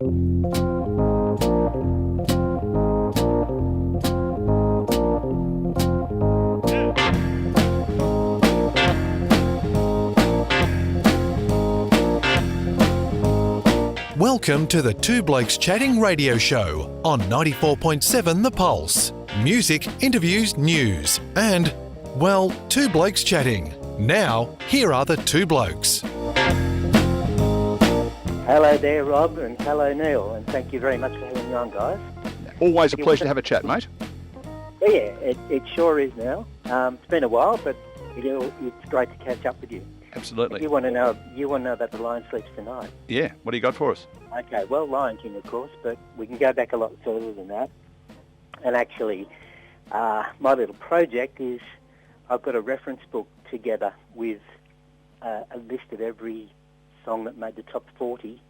Welcome to the Two Blokes Chatting radio show on 94.7 The Pulse. Music, interviews, news and, well, two blokes chatting. Now, here are the two blokes. Hello there, Rob, and hello, Neil, and thank you very much for having me on, guys. Always a pleasure to have a chat, mate. Yeah, it sure is now. It's been a while, but it's great to catch up with you. Absolutely. You want to know about The Lion Sleeps Tonight? Yeah, what do you got for us? Okay, well, Lion King, of course, but we can go back a lot further than that. And actually, my little project is I've got a reference book together with a list of every song that made the top 40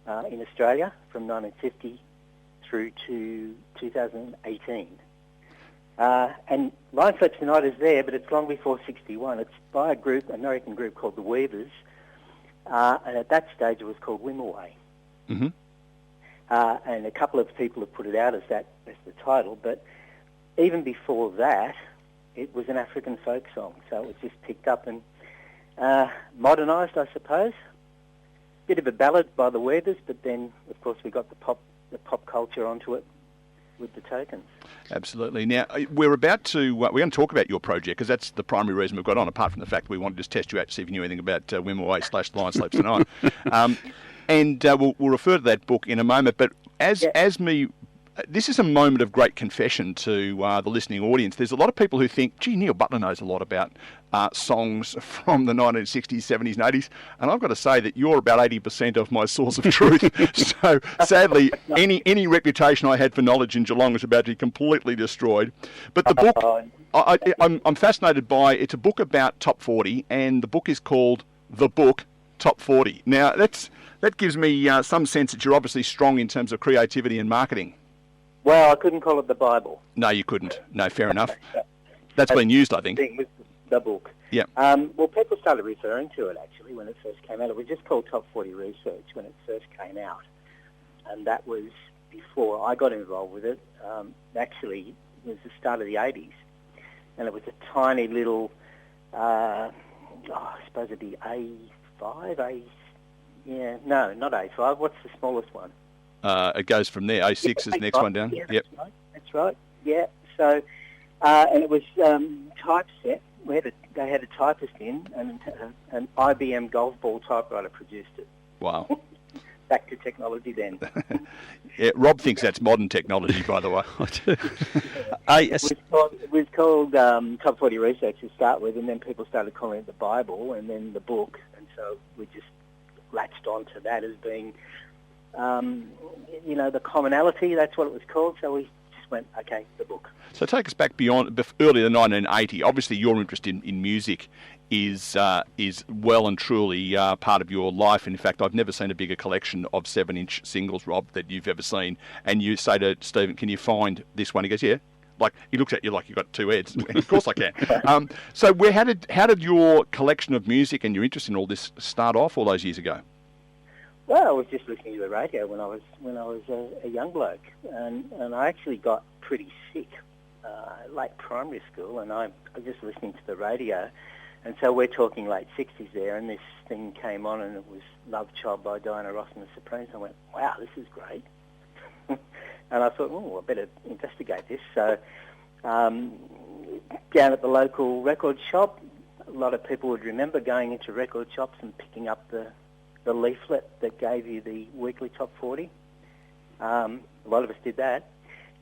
in Australia from 1950 through to 2018. And Lion Sleeps Tonight is there, but it's long before 61. It's by an American group called The Weavers, and at that stage it was called Wimoweh. Mm-hmm. And a couple of people have put it out as the title, but even before that, it was an African folk song, so it was just picked up and modernised, I suppose. Bit of a ballad by The Weavers, but then, of course, we got the pop culture onto it with the tokens. Absolutely. Now, we're going to talk about your project, because that's the primary reason we've got on, apart from the fact that we wanted to just test you out to see if you knew anything about Wimoweh/Lion Sleeps Tonight. And we'll refer to that book in a moment, but this is a moment of great confession to the listening audience. There's a lot of people who think, gee, Neil Butler knows a lot about songs from the 1960s, 70s and 80s, and I've got to say that you're about 80% of my source of truth. So, sadly, any reputation I had for knowledge in Geelong is about to be completely destroyed. But the book, I'm fascinated by, it's a book about top 40, and the book is called The Book Top 40. Now, that gives me some sense that you're obviously strong in terms of creativity and marketing. Well, I couldn't call it the Bible. No, you couldn't. No, fair enough. That's been used, I think. With the book. Yeah. Well, people started referring to it, actually, when it first came out. It was just called Top 40 Research when it first came out. And that was before I got involved with it. Actually, it was the start of the 80s. And it was a tiny little, I suppose it'd be A5, no, not A5. What's the smallest one? It goes from there. A6 is the next one down. Yeah, that's right. Yeah. So, and it was typeset. They had a typist in, and an IBM golf ball typewriter produced it. Wow. Back to technology then. Yeah, Rob thinks that's modern technology, by the way. It was called Top 40 Research to start with, and then people started calling it the Bible, and then the book, and so we just latched onto that as being, the commonality. That's what it was called. So we just went, okay, the book. So take us back earlier than 1980. Obviously, your interest in music is well and truly part of your life. In fact, I've never seen a bigger collection of 7-inch singles, Rob, that you've ever seen. And you say to Stephen, "Can you find this one?" He goes, "Yeah." Like, he looks at you like you've got two heads. Of course I can. So how did your collection of music and your interest in all this start off all those years ago? Well, I was just listening to the radio when I was a young bloke, and I actually got pretty sick late primary school, and I was just listening to the radio, and so we're talking late 60s there, and this thing came on, and it was Love Child by Diana Ross and the Supremes. I went, wow, this is great. And I thought, I better investigate this. So down at the local record shop, a lot of people would remember going into record shops and picking up the leaflet that gave you the weekly top 40. A lot of us did that.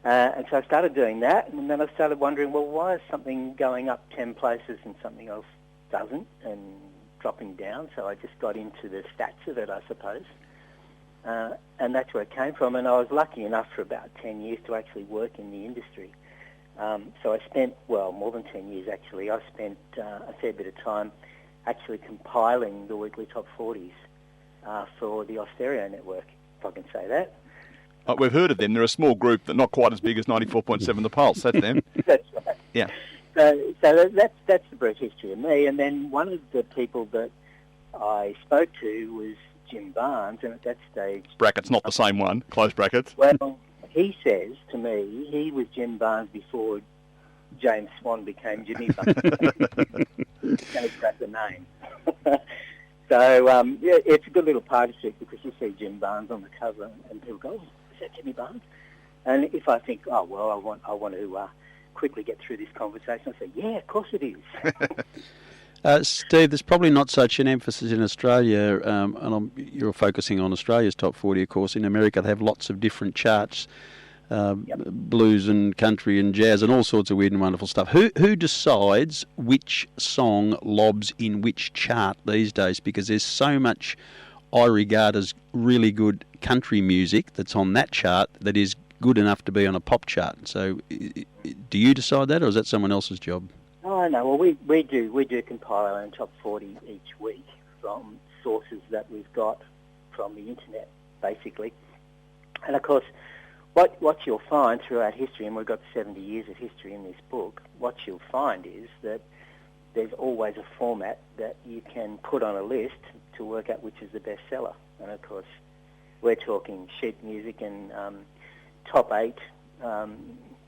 And so I started doing that, and then I started wondering, well, why is something going up 10 places and something else doesn't, and dropping down? So I just got into the stats of it, I suppose. And that's where it came from, and I was lucky enough for about 10 years to actually work in the industry. So I spent, more than 10 years actually. I spent a fair bit of time actually compiling the weekly top 40s for the Austereo network, if I can say that. We've heard of them. They're a small group, but not quite as big as 94.7 The Pulse. That's them. That's right. Yeah. So that's the brief history of me. And then one of the people that I spoke to was Jim Barnes, and at that stage... Brackets, not the same one, close brackets. Well, he says to me he was Jim Barnes before James Swan became Jimmy Barnes. Going to crack the name. So, yeah, it's a good little party trick because you see Jim Barnes on the cover and people go, oh, is that Jimmy Barnes? And if I think, oh, well, I want to quickly get through this conversation, I say, yeah, of course it is. Steve, there's probably not such an emphasis in Australia, and you're focusing on Australia's top 40, of course. In America, they have lots of different charts, blues and country and jazz and all sorts of weird and wonderful stuff. Who decides which song lobs in which chart these days? Because there's so much I regard as really good country music that's on that chart that is good enough to be on a pop chart. So do you decide that, or is that someone else's job? Oh, no. Well, we do compile our own top 40 each week from sources that we've got from the internet, basically. And, of course, what you'll find throughout history, and we've got 70 years of history in this book, what you'll find is that there's always a format that you can put on a list to work out which is the best seller. And, of course, we're talking sheet music and top 8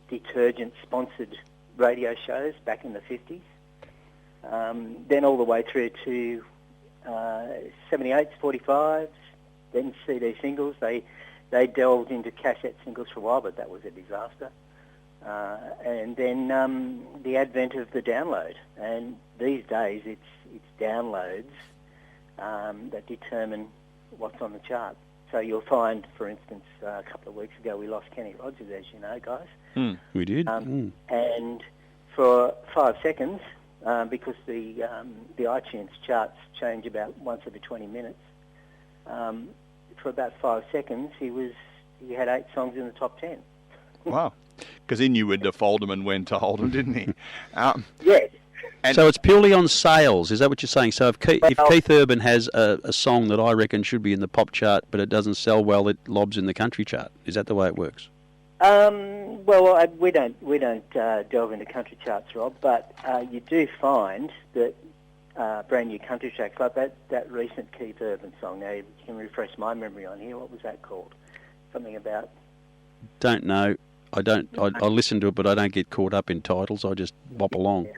detergent-sponsored radio shows back in the 50s. Then all the way through to 78s, 45s, then CD singles. They delved into cassette singles for a while, but that was a disaster. And then the advent of the download. And these days it's downloads that determine what's on the chart. So you'll find, for instance, a couple of weeks ago we lost Kenny Rogers, as you know, guys. We did. And for 5 seconds, because the iTunes charts change about once every 20 minutes, for about 5 seconds he had 8 songs in the top 10. Wow. Because he knew when to fold them and when to hold them, didn't he? Yes. And so it's purely on sales, is that what you're saying? So if Keith Urban has a song that I reckon should be in the pop chart, but it doesn't sell well, it lobs in the country chart. Is that the way it works? Well, we don't delve into country charts, Rob, but you do find that brand new country tracks like that recent Keith Urban song. Now you can refresh my memory on here. What was that called? Something about. Don't know. I listen to it, but I don't get caught up in titles. I just bop along. Yeah.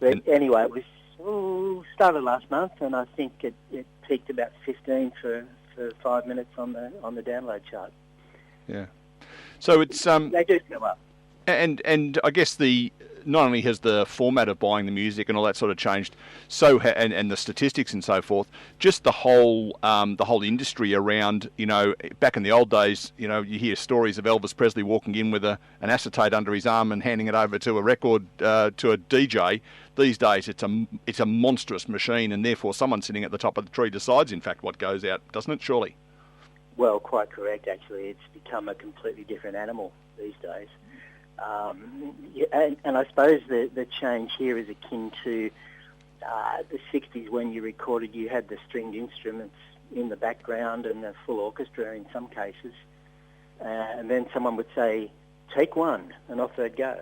But anyway, it was started last month, and I think it peaked about 15 for 5 minutes on the download chart. Yeah. So it's they do go up. And I guess not only has the format of buying the music and all that sort of changed, and the statistics and so forth, just the whole industry around, back in the old days, you hear stories of Elvis Presley walking in with an acetate under his arm and handing it over to a record to a DJ. These days it's a monstrous machine, and therefore someone sitting at the top of the tree decides in fact what goes out, doesn't it, surely? Well, quite correct, actually. It's become a completely different animal these days. And I suppose the change here is akin to the 60s when you recorded, you had the stringed instruments in the background and the full orchestra in some cases. And then someone would say, take one, and off they'd go.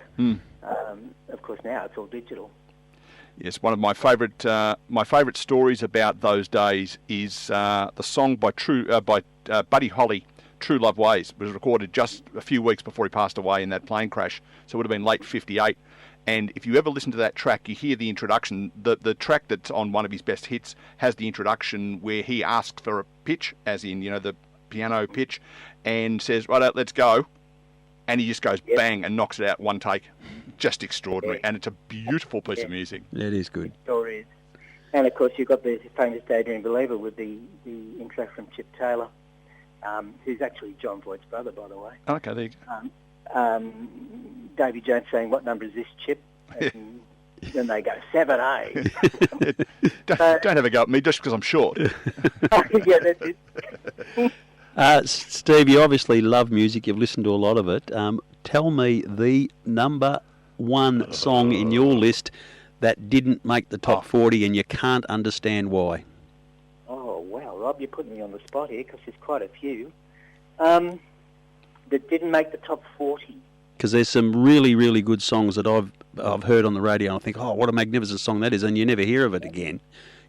Of course, now it's all digital. Yes, one of my favourite stories about those days is the song by Buddy Holly, True Love Ways. It was recorded just a few weeks before he passed away in that plane crash, so it would have been late 58. And if you ever listen to that track, you hear the introduction. The track that's on one of his best hits has the introduction where he asks for a pitch, as in, the piano pitch, and says, right, let's go. And he just goes bang and knocks it out one take. Just extraordinary. And it's a beautiful piece of music. It is good. It sure is. And, of course, you've got the famous Daydream Believer with the intro from Chip Taylor, who's actually John Voight's brother, by the way. Okay, there you go. Davy Jones saying, what number is this, Chip? And then they go, 7A. Don't have a go at me just because I'm short. Yeah, that's it. Steve, you obviously love music. You've listened to a lot of it. Tell me the number one song in your list that didn't make the top 40 and you can't understand why. Oh, wow, Rob, you're putting me on the spot here because there's quite a few that didn't make the top 40. Because there's some really, really good songs that I've heard on the radio and I think, oh, what a magnificent song that is, and you never hear of it again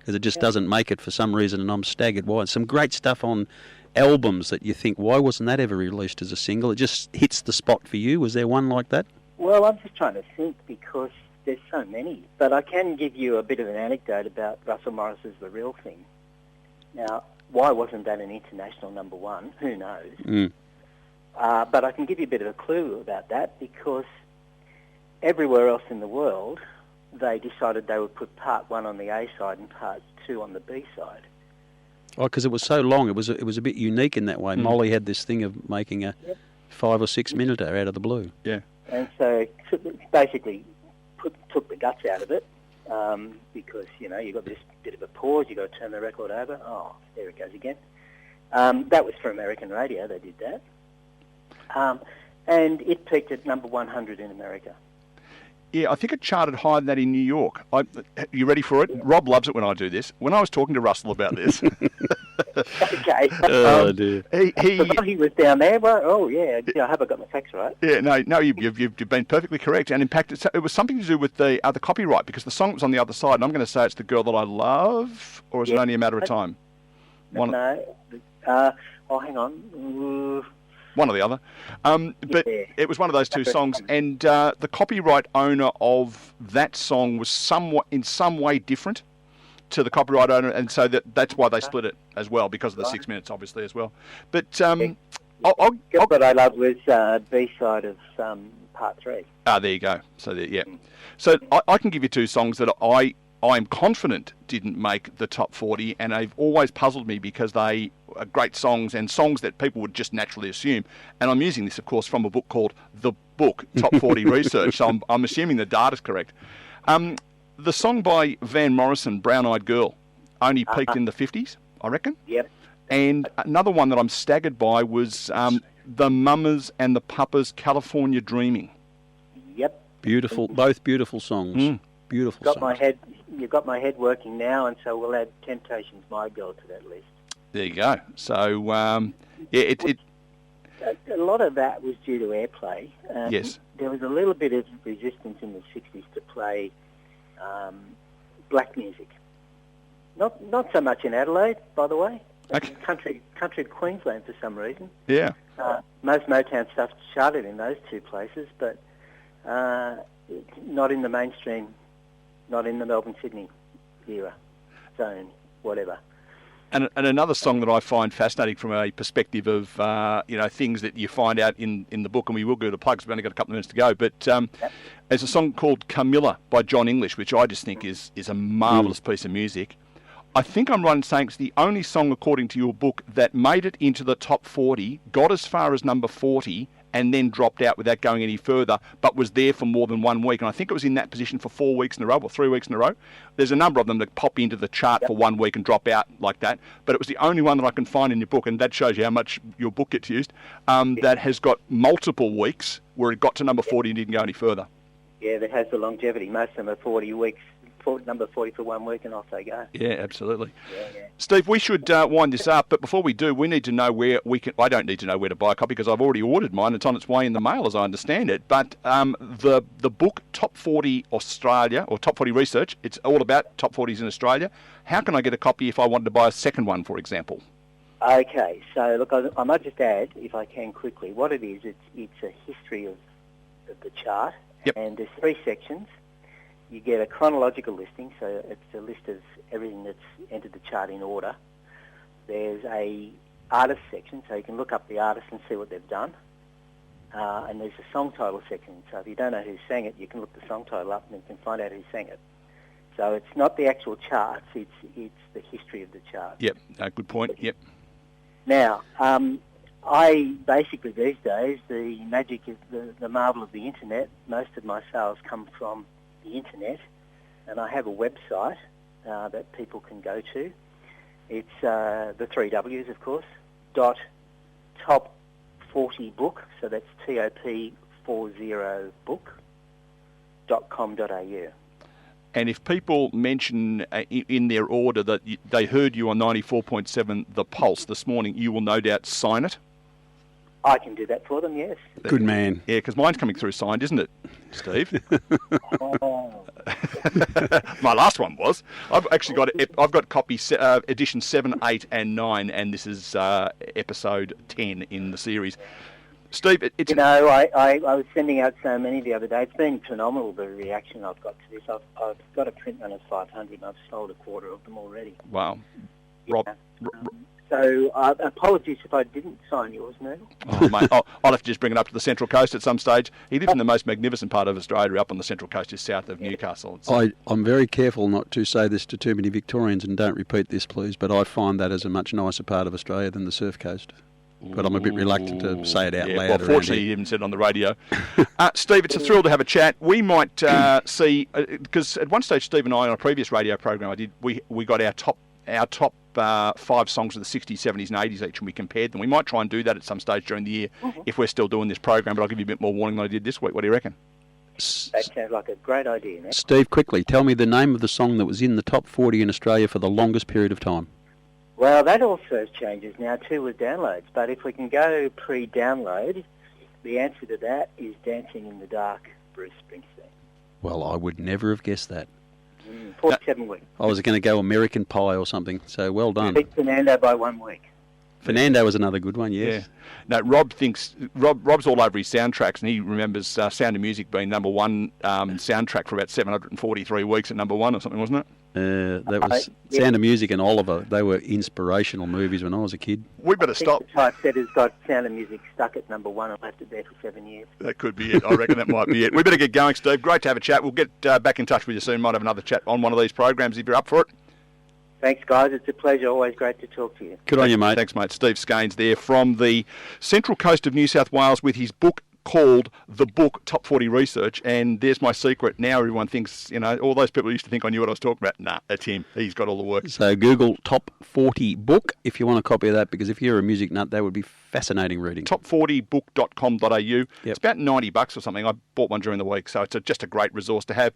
because it just doesn't make it for some reason, and I'm staggered why. Some great stuff on albums that you think, why wasn't that ever released as a single? It just hits the spot for you. Was there one like that? Well, I'm just trying to think because there's so many. But I can give you a bit of an anecdote about Russell Morris's The Real Thing. Now, why wasn't that an international number one? Who knows? Mm. But I can give you a bit of a clue about that because everywhere else in the world, they decided they would put part 1 on the A side and part 2 on the B side. Oh, because it was so long. It was a bit unique in that way. Molly had this thing of making a 5 or 6 minute out of the blue. Yeah. And so basically took the guts out of it because, you've got this bit of a pause, you've got to turn the record over. Oh, there it goes again. That was for American radio, they did that. And it peaked at number 100 in America. Yeah, I think it charted higher than that in New York. You ready for it? Rob loves it when I do this. When I was talking to Russell about this... Okay. Oh, dear. He was down there. Well, oh, yeah. I hope I got my facts right. Yeah, no, you've been perfectly correct. And in fact, it was something to do with the copyright, because the song was on the other side, and I'm going to say it's The Girl That I Love, or is it only a matter of time? No. Hang on. One or the other. But it was one of those two songs, and the copyright owner of that song was in some way different to the copyright owner, and so that's why they split it as well, because of the 6 minutes, obviously, as well. But What I Love was B-side of part 3. Ah, there you go. So, So I can give you two songs that I'm confident didn't make the top 40, and they've always puzzled me because they are great songs and songs that people would just naturally assume. And I'm using this, of course, from a book called The Book, Top 40 Research, so I'm assuming the data's correct. The song by Van Morrison, Brown Eyed Girl, only peaked in the 50s, I reckon. Yep. And another one that I'm staggered by was the Mamas and the Papas, California Dreaming. Yep. Beautiful, both beautiful songs. Beautiful songs. You've got my head working now, and so we'll add Temptations, My Girl, to that list. There you go. So, a lot of that was due to airplay. Yes. There was a little bit of resistance in the 60s to play black music. Not so much in Adelaide, by the way. Okay. Country Queensland for some reason. Yeah. Most Motown stuff charted in those two places, but not in the mainstream, not in the Melbourne-Sydney era, zone, whatever. And another song that I find fascinating from a perspective of things that you find out in the book, and we will go to plugs. We've only got a couple of minutes to go, but there's a song called Camilla by John English, which I just think is a marvellous piece of music. I think I'm right in saying it's the only song, according to your book, that made it into the top 40, got as far as number 40, and then dropped out without going any further, but was there for more than 1 week. And I think it was in that position for 4 weeks in a row, or 3 weeks in a row. There's a number of them that pop into the chart for 1 week and drop out like that. But it was the only one that I can find in your book, and that shows you how much your book gets used, that has got multiple weeks where it got to number 40 and didn't go any further. Yeah, that has the longevity. Most of them are 40 weeks. Number 40 for 1 week, and off they go. Yeah, absolutely. Yeah. Steve, we should wind this up, but before we do, we need to know where we can... I don't need to know where to buy a copy because I've already ordered mine. It's on its way in the mail, as I understand it. But the book, Top 40 Australia, or Top 40 Research, it's all about Top 40s in Australia. How can I get a copy if I wanted to buy a second one, for example? Okay, so look, I might just add, if I can quickly, what it is, it's a history of the chart, and there's 3 sections. You get a chronological listing, so it's a list of everything that's entered the chart in order. There's a artist section, so you can look up the artist and see what they've done. And there's a song title section, so if you don't know who sang it, you can look the song title up and you can find out who sang it. So it's not the actual charts, it's the history of the chart. Yep, good point, yep. Now, I basically these days, the magic is the marvel of the internet. Most of my sales come from the internet, and I have a website that people can go to. It's the 3 W's, of course, .top40book, so that's top40book.com.au. And if people mention in their order that they heard you on 94.7 The Pulse this morning, you will no doubt sign it? I can do that for them, yes. Good man. Yeah, because mine's coming through signed, isn't it, Steve? Oh. My last one was. I've actually got I've got copy edition 7, 8, and 9, and this is episode 10 in the series. Steve, it's... You know, I was sending out so many the other day. It's been phenomenal, the reaction I've got to this. I've got a print run of 500 and I've sold a quarter of them already. Wow. Rob... So apologies if I didn't sign yours, Neil. Oh, mate, I'll have to just bring it up to the Central Coast at some stage. He lives in the most magnificent part of Australia, up on the Central Coast, just south of Newcastle. I'm very careful not to say this to too many Victorians, and don't repeat this, please, but I find that as a much nicer part of Australia than the surf coast. But I'm a bit reluctant to say it out loud. Well, fortunately, you even said it on the radio. Steve, it's a thrill to have a chat. We might see, because at one stage, Steve and I, on a previous radio program I did, we got our top 5 songs of the 60s, 70s and 80s each, and we compared them. We might try and do that at some stage during the year if we're still doing this program, but I'll give you a bit more warning than I did this week. What do you reckon? That sounds like a great idea, Nick. Steve, quickly, tell me the name of the song that was in the top 40 in Australia for the longest period of time. Well, that also changes now too with downloads, but if we can go pre-download, the answer to that is Dancing in the Dark, Bruce Springsteen. Well, I would never have guessed that. 47 weeks. I was going to go American Pie or something, so well done. Beat Fernando by 1 week. Fernando was another good one, yes. Yeah. No, Rob's all over his soundtracks, and he remembers Sound of Music being number one soundtrack for about 743 weeks at number one or something, wasn't it? That was Sound of Music and Oliver. They were inspirational movies when I was a kid. We better stop. The typesetter's got Sound of Music stuck at number 1 and left it there for 7 years. That could be it. I reckon that might be it. We better get going, Steve. Great to have a chat. We'll get back in touch with you soon. Might have another chat on one of these programs if you're up for it. Thanks, guys. It's a pleasure. Always great to talk to you. Good on you, mate. Thanks, mate. Steve Skeins there from the Central Coast of New South Wales with his book called The Book, Top 40 Research. And there's my secret. Now everyone thinks, all those people used to think I knew what I was talking about. Nah, that's him. He's got all the work. So Google Top 40 Book if you want a copy of that, because if you're a music nut, that would be fascinating reading. Top40book.com.au. It's about $90 or something. I bought one during the week, so it's just a great resource to have.